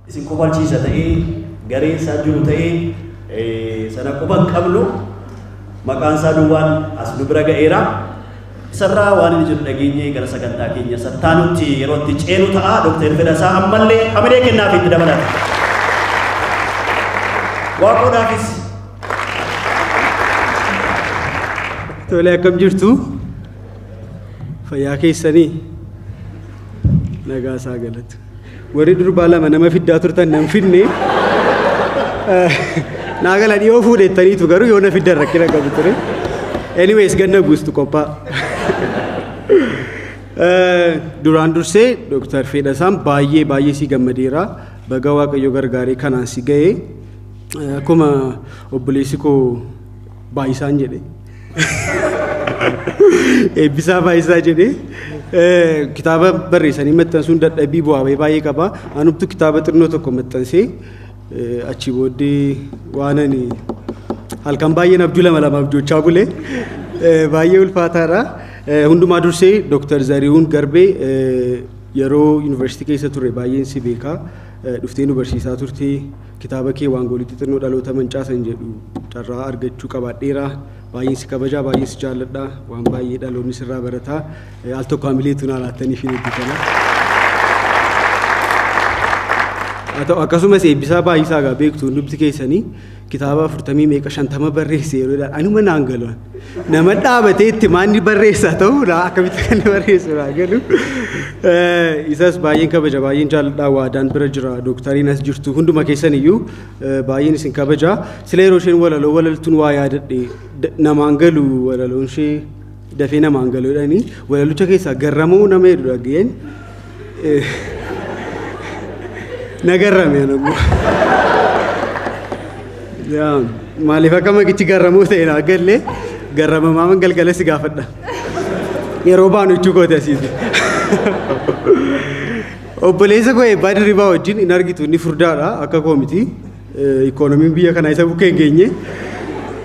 isin kofalchiisa ta'ee garee isaa jiru ta'ee sana quban qabnu maqaan isaa duwwaan as nu bira ga'eera. Isarraa waan inni jedhu dhageenyee gara sagantaa keenya sattaanutti yeroo itti ceenu ta'a. Dooktar Fedhasaa ammallee hamilee kennaaf itti dabalata. Waaqoodhaafis. Tole akkam jirtu? Fayyaa keessanii nagaa isaa galatu. Warri durbaa lama nama fiddaa turtan nan fidne naa gala dhiyoo fuudhettaniitu garuu yoo na fiddan rakkina qabu ture. Anyways ganna guustu qophaa. Duraan dursee Dooktar Fedhasaan baay'ee si gammadeera. Baga Waaqayyo gargaaree kanaan si ga'ee akkuma obboleessi koo baay'isaan jedhe. Eebbisaa baay'isaa jedhe. Kitaaba barreessanii maxxansuun dadhabbii bu'aa baay'ee qaba. Anumtu kitaaba xinnoo tokko maxxansee achi booddee waan ani halkan baay'een abjuu lama abjoochaa bule baay'ee ulfaataadha. Hundumaa dursee Dooktar Zarihuun Garbee yeroo yuunivarsiitii keessa ture baay'een si beekaa. Dhuftee nu barsiisaa turte kitaaba kee waangoolitti xinnoo dhaloota mancaasan jedhu carraa argachuu qabaadheera. Baay'een si kabajaa baay'ee si jaalladha. Waan baay'ee dhaloonni sirraa barataa. Al tokko hamileetu naa laattanii fi eebbifama. Akkasumas eebbisaa baay'isaa gaa beektu hundumti keessanii kitaaba 40 meeqa 50 barreesse yeroo anuma naan galuun nama dhaabatee itti maanni barreessaa ta'u akkamitti kan barreessu galu isas baay'een kabaja baay'een jaalladhaa waadaan bira jira dooktariin as jirtu hunduma keessan iyyuu baay'een isin kabaja sila yeroo isheen walaltuun waa yaadadhe namaan galu walaloon ishee dafee namaan galuudhaani walalucha keessaa garramuu nama heddu dhageen nagarrame anagu maaliif akka maqichi garramuu ta'e naa galle garramamaa galgala si gaafadha yeroo baanu jechuu kooti asiiti. Obboleessa koo eebbaa dirribaa wajjin hin argitu inni furdaadha akka koomiti ikoonomiin biyya kanaa isa bukkee hin geenye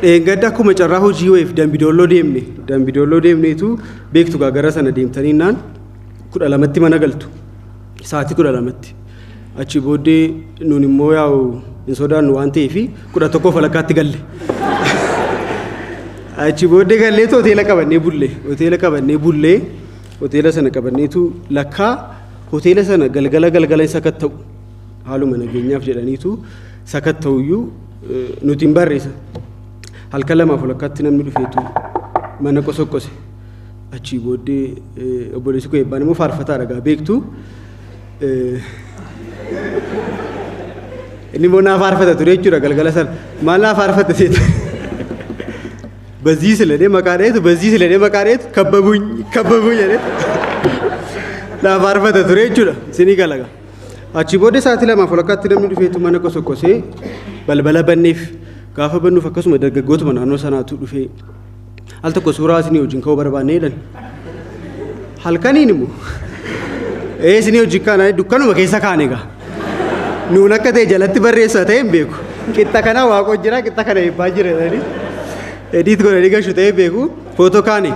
dheengadda akkuma carraa hojii wayiif Dambidolloo deemneetu beektu gara sana deemtanii naan 12tti mana galtu sa'aatii 12tti. Achi booddee nuun immoo yaa'u hin sodaannu waan ta'eef 11 falakkaatti galle. Achi booddee galleetu hoteela qabannee bullee hoteela sana qabanneetu lakkaa hoteela sana galgala isa katta'u haaluma nageenyaaf jedhaniitu sakatta'uyyuu nuti hin barreessa. Halkan 2 falakkaatti namni dhufeetu mana qosoqqose. Achi booddee obboleessi koo eebbaan immoo faarfataadha gaa beektu. Inni immoo naa faarfata ture jechuudha galgala sana maal naa faarfata seeta በዚህ ስለኔ መቃሬቱ ከበቡኝ jedhe naa faarfata ture jechuudha isinii galaga achi booddee sa'aatii 2 falakkaatti namni dhufeetu mana qosoqqosee balbala banneef gaafa bannuuf akkasuma dargaggootuma naannoo sanaatu dhufee al tokko suuraa isinii wajjin ka'uu barbaanne jedhan halkaniin immoo isinii wajjin kaanaa dukkanuma keessa kaane egaa nuun akka ta'e jalatti barreessaa ta'e hin beeku qixxa kana waaqoo jira qixxa kana eebbaa jira jedhanii ediit godhanii gashu ta'e beeku footoo kaane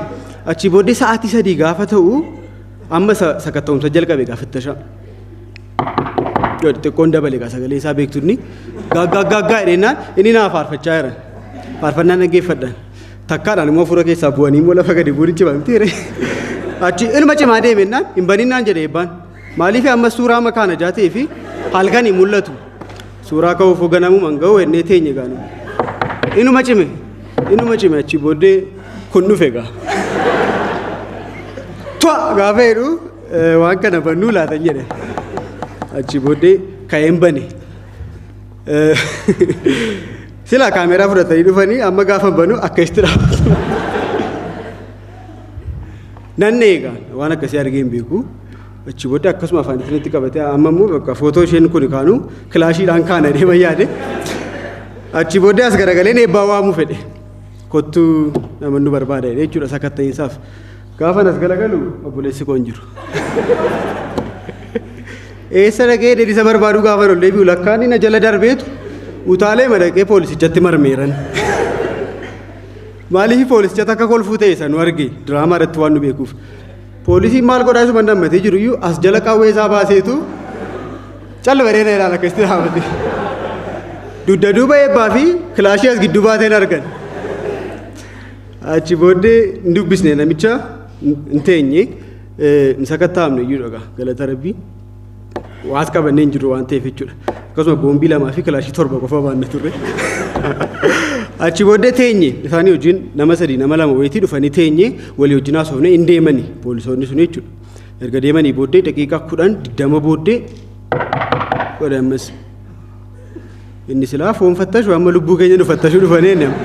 achi booddee sa'aatii 3 gaafa ta'u amma sakatta'umsa jalqabe gaafattasha xiqqoon dabale gaa sagalee isaa beektunni gaaggaa jedheenaan inni naa faarfachaa jiran faarfannaan dhaggeeffadhaan takkaadhaan immoo fuula keessaa bu'anii immoo lafa gadi buunichi bamteere achi ilma cimaa deemennaan hin baninnaan jedhe eebbaan maaliif amma suuraa makaana jaatee fi halkan hin mul'atu suuraa ka'uuf hooganamu manga'u ennee teenye gaanu inuma cime achi booddee kun dhufe gaa gaafa jedhu waan kana bannuu laatan jedhe achi booddee ka'een bane sila kaameeraa fudhatanii dhufanii amma gaafa banu akka itti dhaabatu nanne egaa waan akkasii argee hin beeku achi booddee akkasuma afaan itti qabatee amma immoo bakka footoo isheen kun kaanu kilaashiidhaan kaana deema yaade achi booddee as garagaleen eebbaa waamuu fedhe kottuu namannu barbaada jechuudha sakatta'iinsaaf gaafa as galagalu obboleessi koo hin jiru. Eessa dhaqee deebisa barbaadu gaafa ol deebi'u lakkaan inni jala darbeetu utaalee madaqee poolisichatti marmeeran. Maaliif poolisicha takka kolfuu ta'e isa nu arge diraamaa irratti waan nu beekuuf. Poolisiin maal godhaa isuma nammatee jiru iyyuu as jala qawwee isaa baaseetu callu bareeda ilaala keessatti dhaabate. Dugda duuba eebbaa fi kilaashii as gidduu baateen argan. Achi booddee hin dubbisne namicha hin teenye hin sakattaa'amne iyyuu dhagaa galata rabbii. Waas qabannee hin jiru waan ta'eef jechuudha. Akkasuma boombii lamaa fi kilaashii 7 qofa baanne turre. Achi booddee teenye isaanii wajjin nama 3 nama 2 wayitii dhufanii teenye walii wajjin haasofne hin deemanii poolisoonni sun jechuudha. Erga deemanii booddee daqiiqaa 10-20 booddee godha ammas. Inni silaa foon fattashu amma lubbuu keenya nu fattashu dhufanii nama.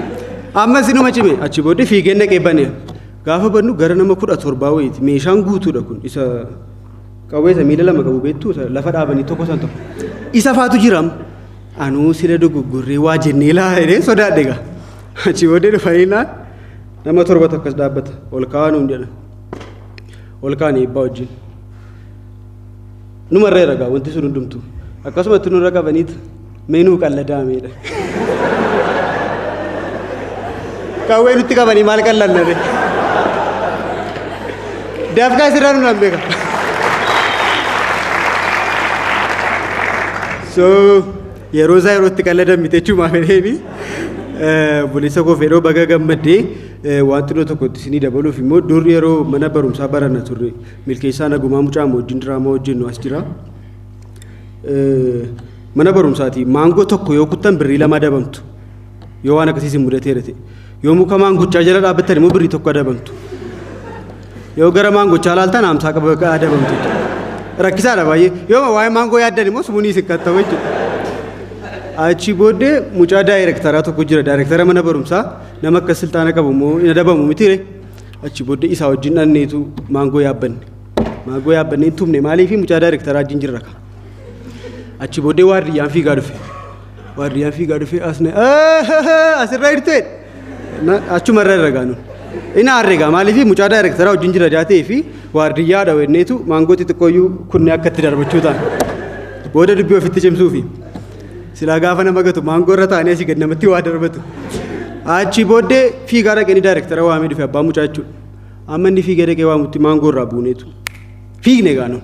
Ammas inuma cime achi booddee fiigeen dhaqee banee. Gaafa bannu gara nama 17 wayiiti meeshaan guutuudha kun isa qawweessa miila 2 qabu beektu lafa dhaabanii tokko san tokko. Isa faatu jiram. Anuu sila dogoggorree waa jennee laalee sodaadhe gaa. Achi booddee dhufanii nama 7 akkas dhaabbata ol kaa'an hundi jedhan. Ol kaa'an eebbaa wajjin. Numarra ragaa wanti sun hundumtu. Akkasumatti nurra qabaniit meenuu qalladaameedha. Qawwee nutti qabanii maal qalladnare. Daafkaa sirraa nu nan beeka. So yeroo isaa yerootti qalladan miti jechuudha fedheeni. Bulisa koo fedhoo baga gammaddee wanti nuti tokkotti isinii dabaluuf immoo dur yeroo mana barumsaa baranna turre milkeessaa nagumaa mucaa wajjin diraamaa wajjin nu as jira. Mana barumsaati maangoo tokko yoo kuttan birrii 2 adabamtu yoo waan akkasiis hin mudateera ta'e yoo muka maangochaa jala dhaabbattan immoo birrii 1 adabamtu yoo gara maangochaa laaltan 50 qaba adabamtu rakkisaadha baay'ee yoo waa'ee maangoo yaaddan immoo sumuunii isin kan ta'u jechuudha. Achi booddee mucaa daayirektaraa tokko jira daayirektara mana barumsaa nama akka siltaana qabu immoo hin adabamu mitiire. Achi booddee isaa wajjin dhanneetu maangoo yaabbannee tumne maaliif mucaa daayirektaraa wajjin jirra ka. Achi booddee waardiyyaan fiigaa dhufe asirra hirtee achumarra irra gaanu. Inni aarreegaa maaliif mucaa daayirektaraa wajjin jira jaatee fi waardiyyaa dhawenneetu maangoo xixiqqooyyuu kunne akka itti darbachuu ta'an. Booda dubbii ofitti cimsuufi. Silaa gaafa nama gatu maangoo irra taa'anii asii gad namatti waa darbatu. Achi booddee fiigaa dhaqanii daayirektara waamee dhufe abbaa mucaa jechuudha. Amma inni fiigee dhaqee waamutti maangoo irraa buuneetu. Fiigne gaanuun.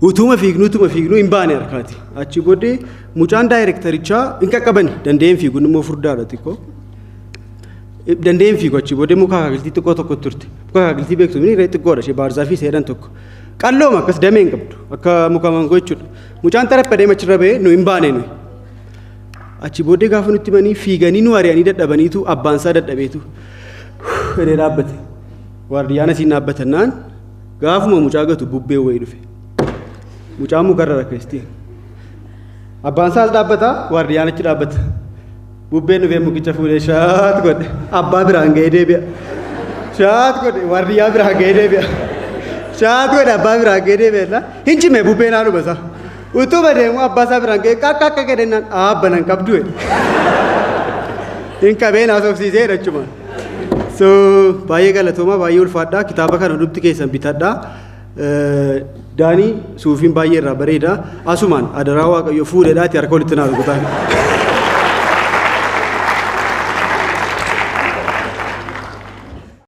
Utuma fiignu hin baane harkaati. Achi booddee mucaan daayirektarichaa hin qaqqabani dandeen fiiguun immoo furdaadha xiqqoo. Dandeen fiigu achi booddee muka kaakiltii xiqqoo tokko turte. Muka kaakiltii beektu inni irra xiqqoodha ishee baarzaa fi seedan tokko. Qallooma akkas damee hin qabdu akka muka maangoo jechuudha. Mucaan tarapha deema achirra ba'ee nu hin baane nuyi. Achi booddee gaafa nutti manii fiiganii nu ari'anii dadhabaniitu abbaan isaa dadhabeetu fedhee dhaabbate. Waardiyyaan asiin dhaabbatannaan gaafuma mucaa gatu bubbee wayii dhufe. Mucaan mukarra rakkeestii. Abbaan isaas dhaabbata waardiyyaan achi dhaabbata. Bubbeen dhufee mukicha fuudhee shaat godhe abbaa biraan ga'ee deebi'a. Shaat godhe waardiyyaa biraan ga'ee deebi'a. Shaat godhe abbaa biraan ga'ee deebi'a. Hin cimee bubbeen haadhuma isaa. Utuma deemu abbaa isaa biraan ga'ee akka jedhennaan aabbanan qabdu hin qabeen haasofsiisee jechuudha. So baay'ee galatooma baay'ee ulfaadhaa kitaaba kana dubti keessan bitadhaa. Daanii suufiin baay'ee irraa bareeda asumaan adaraa waaqayyo fuudheedhaati harka walitti naa rukutaa.